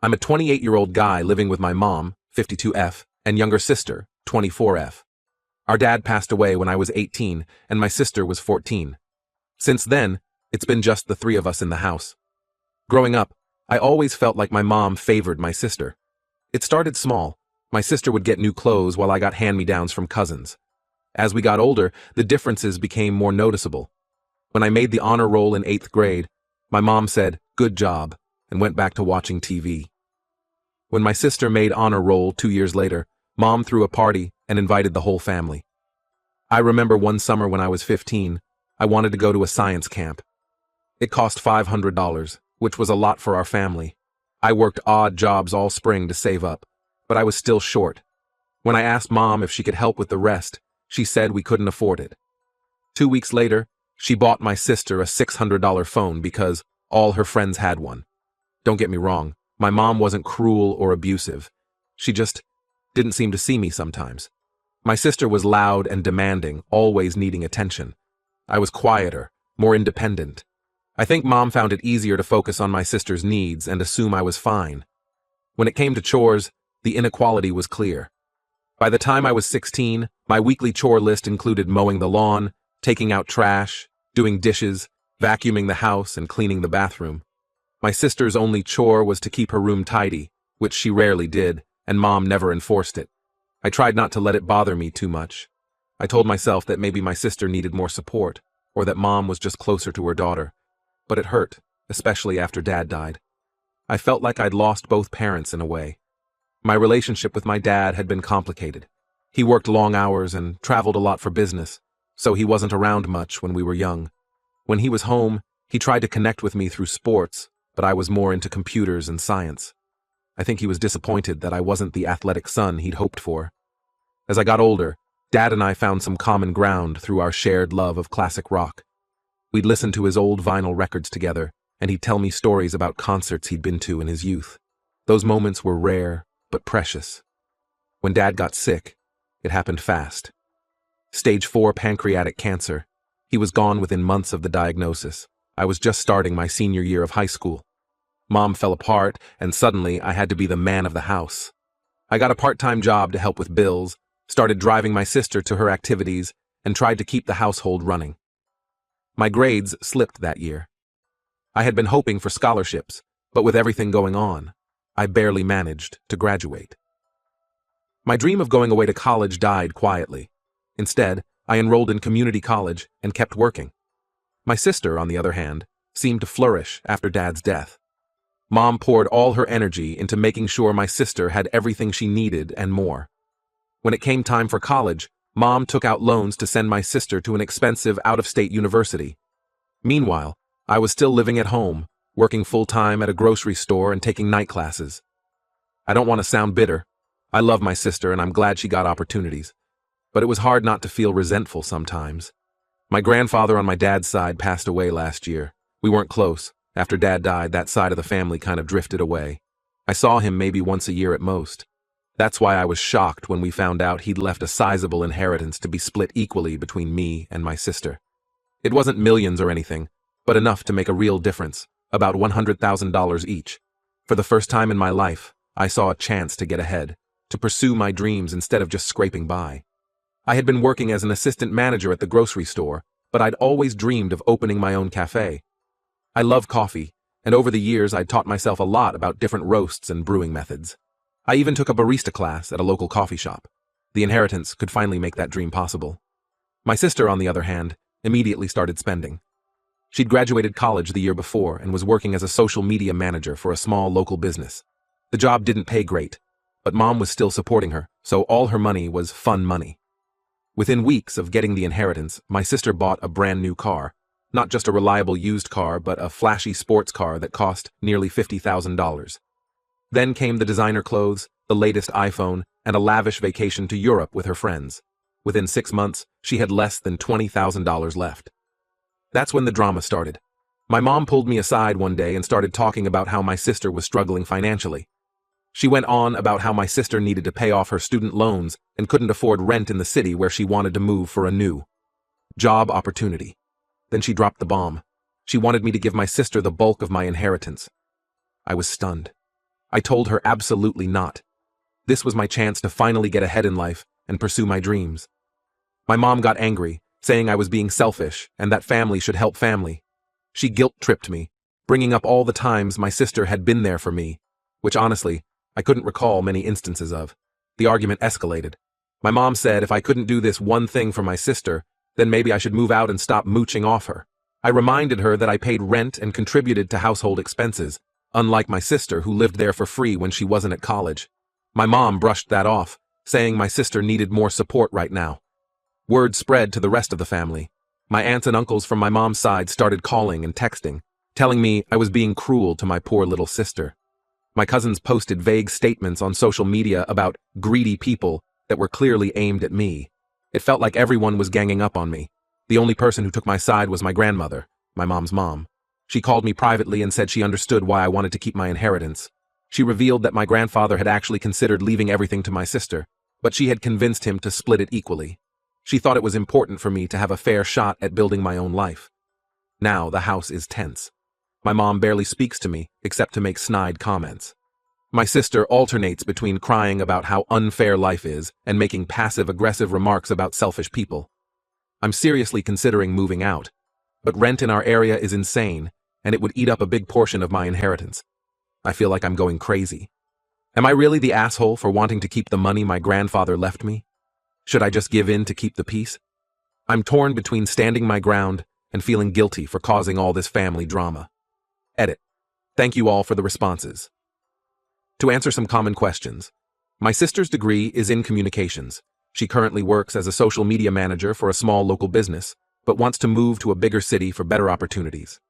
I'm a 28-year-old guy living with my mom, 52F, and younger sister, 24F. Our dad passed away when I was 18 and my sister was 14. Since then, it's been just the three of us in the house. Growing up, I always felt like my mom favored my sister. It started small. My sister would get new clothes while I got hand-me-downs from cousins. As we got older, the differences became more noticeable. When I made the honor roll in 8th grade, my mom said, "Good job," and went back to watching TV. When my sister made honor roll 2 years later, Mom threw a party and invited the whole family. I remember one summer when I was 15, I wanted to go to a science camp. It cost $500, which was a lot for our family. I worked odd jobs all spring to save up, but I was still short. When I asked Mom if she could help with the rest, she said we couldn't afford it. 2 weeks later, she bought my sister a $600 phone because all her friends had one. Don't get me wrong, my mom wasn't cruel or abusive. She just didn't seem to see me sometimes. My sister was loud and demanding, always needing attention. I was quieter, more independent. I think Mom found it easier to focus on my sister's needs and assume I was fine. When it came to chores, the inequality was clear. By the time I was 16, my weekly chore list included mowing the lawn, taking out trash, doing dishes, vacuuming the house, and cleaning the bathroom. My sister's only chore was to keep her room tidy, which she rarely did, and Mom never enforced it. I tried not to let it bother me too much. I told myself that maybe my sister needed more support, or that Mom was just closer to her daughter. But it hurt, especially after Dad died. I felt like I'd lost both parents in a way. My relationship with my dad had been complicated. He worked long hours and traveled a lot for business, so he wasn't around much when we were young. When he was home, he tried to connect with me through sports, but I was more into computers and science. I think he was disappointed that I wasn't the athletic son he'd hoped for. As I got older, Dad and I found some common ground through our shared love of classic rock. We'd listen to his old vinyl records together, and he'd tell me stories about concerts he'd been to in his youth. Those moments were rare, but precious. When Dad got sick, it happened fast. Stage 4 pancreatic cancer. He was gone within months of the diagnosis. I was just starting my senior year of high school. Mom fell apart, and suddenly I had to be the man of the house. I got a part-time job to help with bills, started driving my sister to her activities, and tried to keep the household running. My grades slipped that year. I had been hoping for scholarships, but with everything going on, I barely managed to graduate. My dream of going away to college died quietly. Instead, I enrolled in community college and kept working. My sister, on the other hand, seemed to flourish after Dad's death. Mom poured all her energy into making sure my sister had everything she needed and more. When it came time for college, Mom took out loans to send my sister to an expensive out-of-state university. Meanwhile, I was still living at home, working full-time at a grocery store and taking night classes. I don't want to sound bitter. I love my sister and I'm glad she got opportunities. But it was hard not to feel resentful sometimes. My grandfather on my dad's side passed away last year. We weren't close. After Dad died, that side of the family kind of drifted away. I saw him maybe once a year at most. That's why I was shocked when we found out he'd left a sizable inheritance to be split equally between me and my sister. It wasn't millions or anything, but enough to make a real difference, about $100,000 each. For the first time in my life, I saw a chance to get ahead, to pursue my dreams instead of just scraping by. I had been working as an assistant manager at the grocery store, but I'd always dreamed of opening my own cafe. I love coffee, and over the years I'd taught myself a lot about different roasts and brewing methods. I even took a barista class at a local coffee shop. The inheritance could finally make that dream possible. My sister, on the other hand, immediately started spending. She'd graduated college the year before and was working as a social media manager for a small local business. The job didn't pay great, but Mom was still supporting her, so all her money was fun money. Within weeks of getting the inheritance, my sister bought a brand new car. Not just a reliable used car, but a flashy sports car that cost nearly $50,000. Then came the designer clothes, the latest iPhone, and a lavish vacation to Europe with her friends. Within 6 months, she had less than $20,000 left. That's when the drama started. My mom pulled me aside one day and started talking about how my sister was struggling financially. She went on about how my sister needed to pay off her student loans and couldn't afford rent in the city where she wanted to move for a new job opportunity. Then she dropped the bomb. She wanted me to give my sister the bulk of my inheritance. I was stunned. I told her absolutely not. This was my chance to finally get ahead in life and pursue my dreams. My mom got angry, saying I was being selfish and that family should help family. She guilt-tripped me, bringing up all the times my sister had been there for me, which honestly, I couldn't recall many instances of. The argument escalated. My mom said if I couldn't do this one thing for my sister, then maybe I should move out and stop mooching off her. I reminded her that I paid rent and contributed to household expenses, unlike my sister who lived there for free when she wasn't at college. My mom brushed that off, saying my sister needed more support right now. Word spread to the rest of the family. My aunts and uncles from my mom's side started calling and texting, telling me I was being cruel to my poor little sister. My cousins posted vague statements on social media about greedy people that were clearly aimed at me. It felt like everyone was ganging up on me. The only person who took my side was my grandmother, my mom's mom. She called me privately and said she understood why I wanted to keep my inheritance. She revealed that my grandfather had actually considered leaving everything to my sister, but she had convinced him to split it equally. She thought it was important for me to have a fair shot at building my own life. Now the house is tense. My mom barely speaks to me, except to make snide comments. My sister alternates between crying about how unfair life is and making passive-aggressive remarks about selfish people. I'm seriously considering moving out, but rent in our area is insane, and it would eat up a big portion of my inheritance. I feel like I'm going crazy. Am I really the asshole for wanting to keep the money my grandfather left me? Should I just give in to keep the peace? I'm torn between standing my ground and feeling guilty for causing all this family drama. Edit. Thank you all for the responses. To answer some common questions, my sister's degree is in communications. She currently works as a social media manager for a small local business, but wants to move to a bigger city for better opportunities.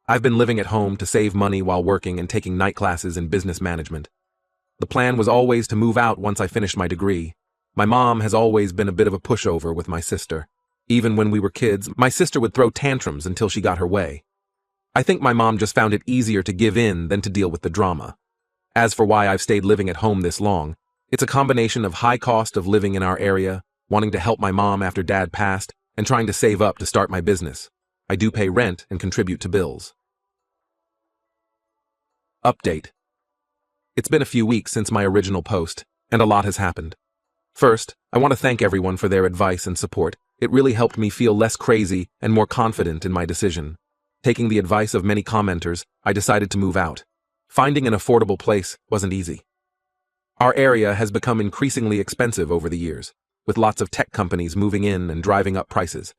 I've been living at home to save money while working and taking night classes in business management. The plan was always to move out once I finished my degree. My mom has always been a bit of a pushover with my sister. Even when we were kids, my sister would throw tantrums until she got her way. I think my mom just found it easier to give in than to deal with the drama. As for why I've stayed living at home this long, it's a combination of high cost of living in our area, wanting to help my mom after dad passed, and trying to save up to start my business. I do pay rent and contribute to bills. Update. It's been a few weeks since my original post, and a lot has happened. First, I want to thank everyone for their advice and support. It really helped me feel less crazy and more confident in my decision. Taking the advice of many commenters, I decided to move out. Finding an affordable place wasn't easy. Our area has become increasingly expensive over the years, with lots of tech companies moving in and driving up prices.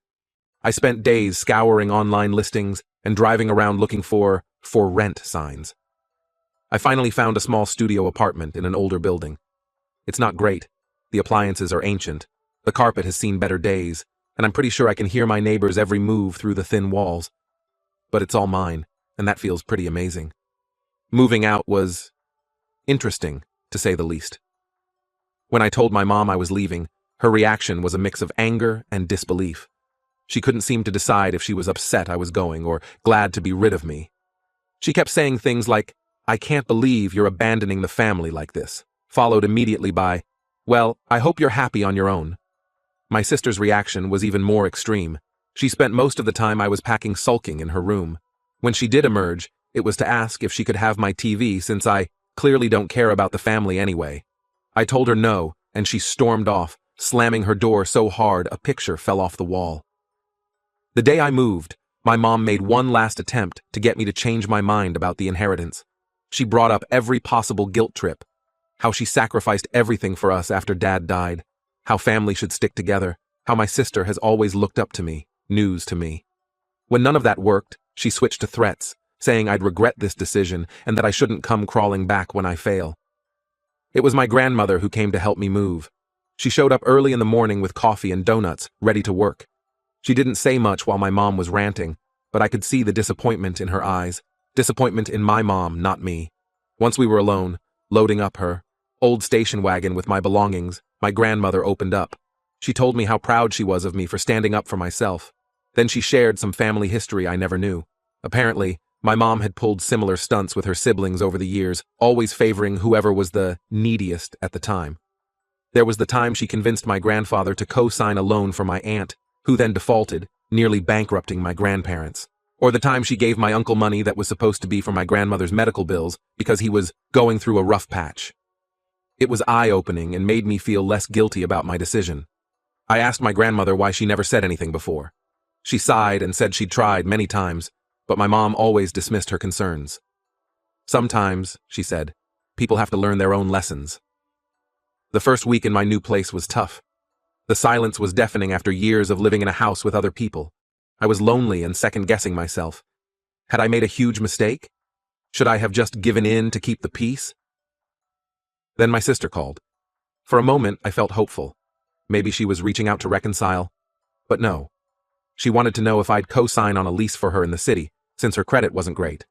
I spent days scouring online listings and driving around looking for rent signs. I finally found a small studio apartment in an older building. It's not great. The appliances are ancient, the carpet has seen better days, and I'm pretty sure I can hear my neighbors' every move through the thin walls. But it's all mine, and that feels pretty amazing. Moving out was interesting, to say the least. When I told my mom I was leaving, her reaction was a mix of anger and disbelief. She couldn't seem to decide if she was upset I was going or glad to be rid of me. She kept saying things like, "I can't believe you're abandoning the family like this," followed immediately by, "Well, I hope you're happy on your own." My sister's reaction was even more extreme. She spent most of the time I was packing sulking in her room. When she did emerge, it was to ask if she could have my TV since I clearly don't care about the family anyway. I told her no, and she stormed off, slamming her door so hard a picture fell off the wall. The day I moved, my mom made one last attempt to get me to change my mind about the inheritance. She brought up every possible guilt trip, how she sacrificed everything for us after Dad died, how family should stick together, how my sister has always looked up to me, news to me. When none of that worked, she switched to threats, saying I'd regret this decision and that I shouldn't come crawling back when I fail. It was my grandmother who came to help me move. She showed up early in the morning with coffee and donuts, ready to work. She didn't say much while my mom was ranting, but I could see the disappointment in her eyes. Disappointment in my mom, not me. Once we were alone, loading up her old station wagon with my belongings, my grandmother opened up. She told me how proud she was of me for standing up for myself. Then she shared some family history I never knew. Apparently, my mom had pulled similar stunts with her siblings over the years, always favoring whoever was the neediest at the time. There was the time she convinced my grandfather to co-sign a loan for my aunt, who then defaulted, nearly bankrupting my grandparents. Or the time she gave my uncle money that was supposed to be for my grandmother's medical bills because he was going through a rough patch. It was eye-opening and made me feel less guilty about my decision. I asked my grandmother why she never said anything before. She sighed and said she'd tried many times, but my mom always dismissed her concerns. Sometimes, she said, people have to learn their own lessons. The first week in my new place was tough. The silence was deafening after years of living in a house with other people. I was lonely and second-guessing myself. Had I made a huge mistake? Should I have just given in to keep the peace? Then my sister called. For a moment, I felt hopeful. Maybe she was reaching out to reconcile. But no. She wanted to know if I'd co-sign on a lease for her in the city, since her credit wasn't great.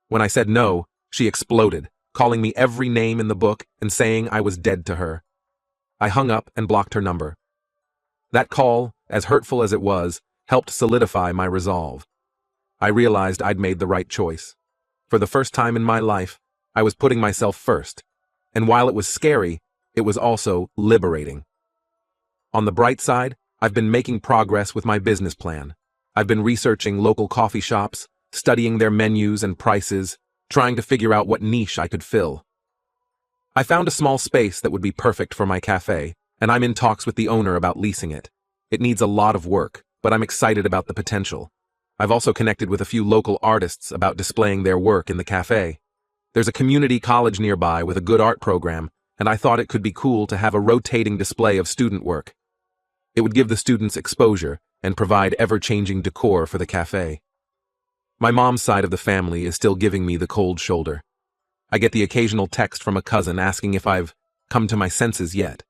When I said no, she exploded, calling me every name in the book and saying I was dead to her. I hung up and blocked her number. That call, as hurtful as it was, helped solidify my resolve. I realized I'd made the right choice. For the first time in my life, I was putting myself first. And while it was scary, it was also liberating. On the bright side, I've been making progress with my business plan. I've been researching local coffee shops, studying their menus and prices, trying to figure out what niche I could fill. I found a small space that would be perfect for my cafe, and I'm in talks with the owner about leasing it. It needs a lot of work, but I'm excited about the potential. I've also connected with a few local artists about displaying their work in the cafe. There's a community college nearby with a good art program, and I thought it could be cool to have a rotating display of student work. It would give the students exposure and provide ever-changing decor for the cafe. My mom's side of the family is still giving me the cold shoulder. I get the occasional text from a cousin asking if I've come to my senses yet,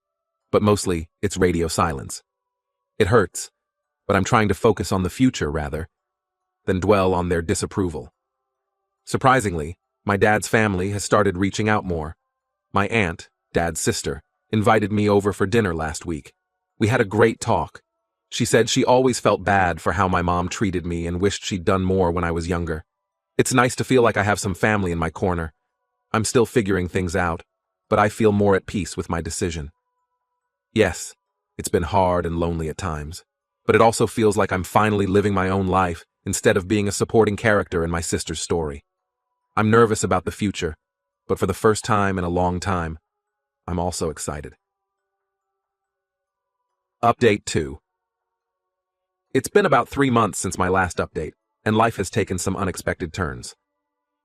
but mostly it's radio silence. It hurts, but I'm trying to focus on the future rather than dwell on their disapproval. Surprisingly, my dad's family has started reaching out more. My aunt, Dad's sister, invited me over for dinner last week. We had a great talk. She said she always felt bad for how my mom treated me and wished she'd done more when I was younger. It's nice to feel like I have some family in my corner. I'm still figuring things out, but I feel more at peace with my decision. Yes, it's been hard and lonely at times, but it also feels like I'm finally living my own life instead of being a supporting character in my sister's story. I'm nervous about the future, but for the first time in a long time, I'm also excited. Update 2. It's been about 3 months since my last update, and life has taken some unexpected turns.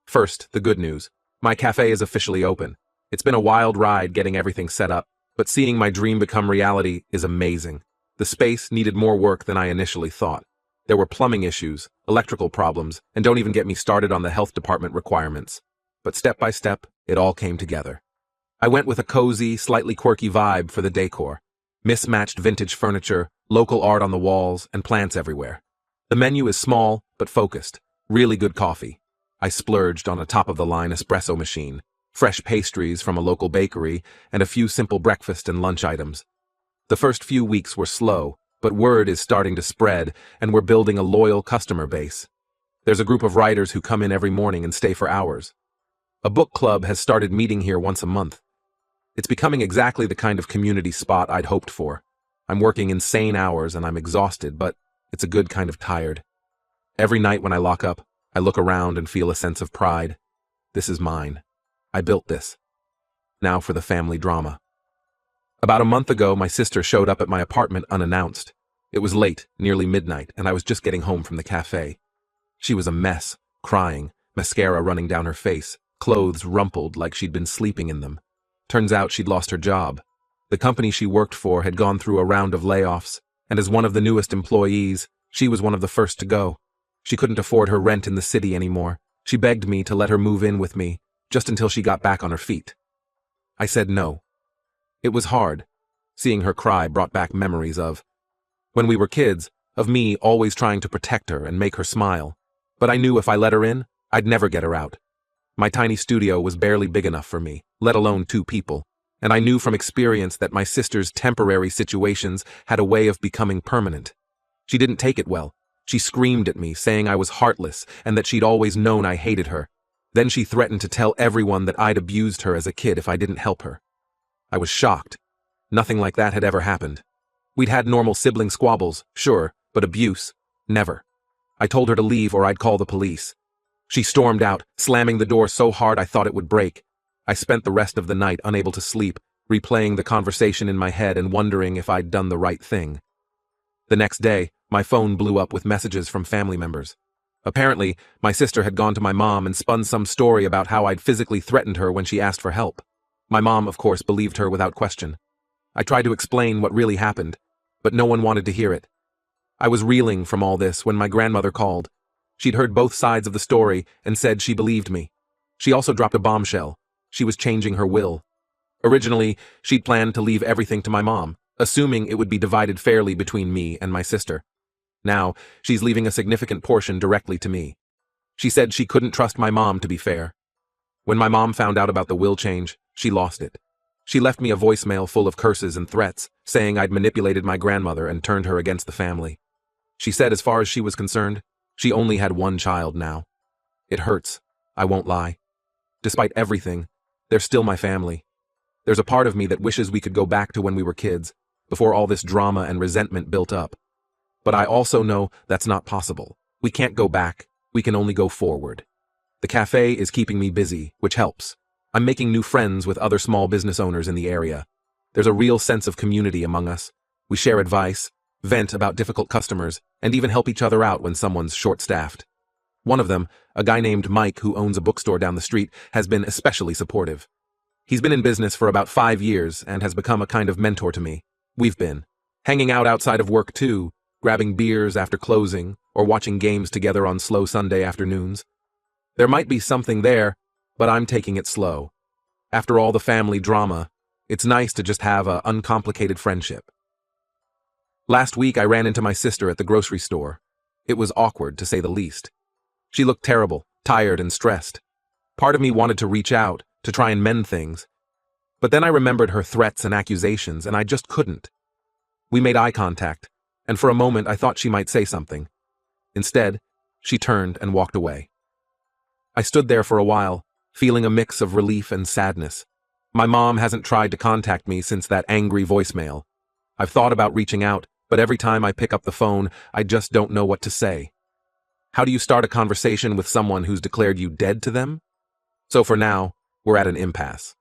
First, the good news. My cafe is officially open. It's been a wild ride getting everything set up, but seeing my dream become reality is amazing. The space needed more work than I initially thought. There were plumbing issues, electrical problems, and don't even get me started on the health department requirements. But step by step, it all came together. I went with a cozy, slightly quirky vibe for the decor. Mismatched vintage furniture, local art on the walls, and plants everywhere. The menu is small, but focused. Really good coffee. I splurged on a top-of-the-line espresso machine, fresh pastries from a local bakery, and a few simple breakfast and lunch items. The first few weeks were slow, but word is starting to spread, and we're building a loyal customer base. There's a group of writers who come in every morning and stay for hours. A book club has started meeting here once a month. It's becoming exactly the kind of community spot I'd hoped for. I'm working insane hours and I'm exhausted, but it's a good kind of tired. Every night when I lock up, I look around and feel a sense of pride. This is mine. I built this. Now for the family drama. About a month ago, my sister showed up at my apartment unannounced. It was late, nearly midnight, and I was just getting home from the cafe. She was a mess, crying, mascara running down her face, clothes rumpled like she'd been sleeping in them. Turns out she'd lost her job. The company she worked for had gone through a round of layoffs, and as one of the newest employees, she was one of the first to go. She couldn't afford her rent in the city anymore. She begged me to let her move in with me, just until she got back on her feet. I said no. It was hard. Seeing her cry brought back memories of, when we were kids, of me always trying to protect her and make her smile. But I knew if I let her in, I'd never get her out. My tiny studio was barely big enough for me, let alone 2 people, and I knew from experience that my sister's temporary situations had a way of becoming permanent. She didn't take it well. She screamed at me, saying I was heartless and that she'd always known I hated her. Then she threatened to tell everyone that I'd abused her as a kid if I didn't help her. I was shocked. Nothing like that had ever happened. We'd had normal sibling squabbles, sure, but abuse, never. I told her to leave or I'd call the police. She stormed out, slamming the door so hard I thought it would break. I spent the rest of the night unable to sleep, replaying the conversation in my head and wondering if I'd done the right thing. The next day, my phone blew up with messages from family members. Apparently, my sister had gone to my mom and spun some story about how I'd physically threatened her when she asked for help. My mom, of course, believed her without question. I tried to explain what really happened, but no one wanted to hear it. I was reeling from all this when my grandmother called. She'd heard both sides of the story and said she believed me. She also dropped a bombshell. She was changing her will. Originally, she'd planned to leave everything to my mom, assuming it would be divided fairly between me and my sister. Now, she's leaving a significant portion directly to me. She said she couldn't trust my mom to be fair. When my mom found out about the will change, she lost it. She left me a voicemail full of curses and threats, saying I'd manipulated my grandmother and turned her against the family. She said as far as she was concerned, she only had one child now. It hurts, I won't lie. Despite everything, they're still my family. There's a part of me that wishes we could go back to when we were kids, before all this drama and resentment built up. But I also know that's not possible. We can't go back, we can only go forward. The cafe is keeping me busy, which helps. I'm making new friends with other small business owners in the area. There's a real sense of community among us. We share advice, vent about difficult customers, and even help each other out when someone's short-staffed. One of them, a guy named Mike who owns a bookstore down the street, has been especially supportive. He's been in business for about 5 years and has become a kind of mentor to me. We've been hanging out outside of work too, grabbing beers after closing, or watching games together on slow Sunday afternoons. There might be something there, but I'm taking it slow. After all the family drama, it's nice to just have an uncomplicated friendship. Last week I ran into my sister at the grocery store. It was awkward, to say the least. She looked terrible, tired and stressed. Part of me wanted to reach out, to try and mend things. But then I remembered her threats and accusations, and I just couldn't. We made eye contact, and for a moment I thought she might say something. Instead, she turned and walked away. I stood there for a while, feeling a mix of relief and sadness. My mom hasn't tried to contact me since that angry voicemail. I've thought about reaching out, but every time I pick up the phone, I just don't know what to say. How do you start a conversation with someone who's declared you dead to them? So for now, we're at an impasse.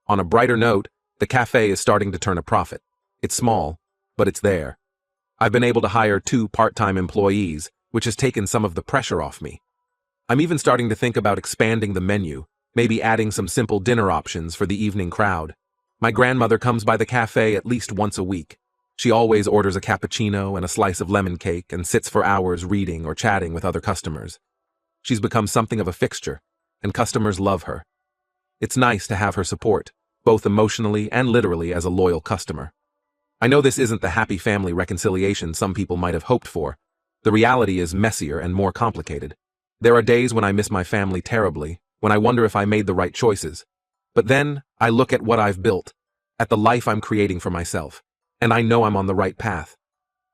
On a brighter note, the cafe is starting to turn a profit. It's small, but it's there. I've been able to hire 2 part-time employees, which has taken some of the pressure off me. I'm even starting to think about expanding the menu, maybe adding some simple dinner options for the evening crowd. My grandmother comes by the cafe at least once a week. She always orders a cappuccino and a slice of lemon cake and sits for hours reading or chatting with other customers. She's become something of a fixture, and customers love her. It's nice to have her support, both emotionally and literally as a loyal customer. I know this isn't the happy family reconciliation some people might have hoped for. The reality is messier and more complicated. There are days when I miss my family terribly, when I wonder if I made the right choices. But then, I look at what I've built, at the life I'm creating for myself, and I know I'm on the right path.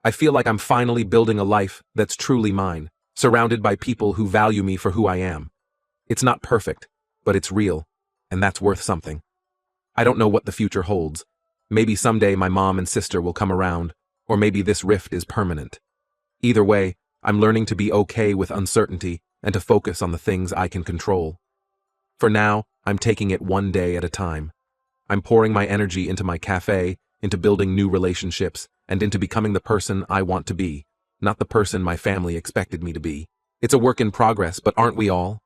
I feel like I'm finally building a life that's truly mine, surrounded by people who value me for who I am. It's not perfect, but it's real, and that's worth something. I don't know what the future holds. Maybe someday my mom and sister will come around, or maybe this rift is permanent. Either way, I'm learning to be okay with uncertainty and to focus on the things I can control. For now, I'm taking it one day at a time. I'm pouring my energy into my cafe, into building new relationships, and into becoming the person I want to be, not the person my family expected me to be. It's a work in progress, but aren't we all?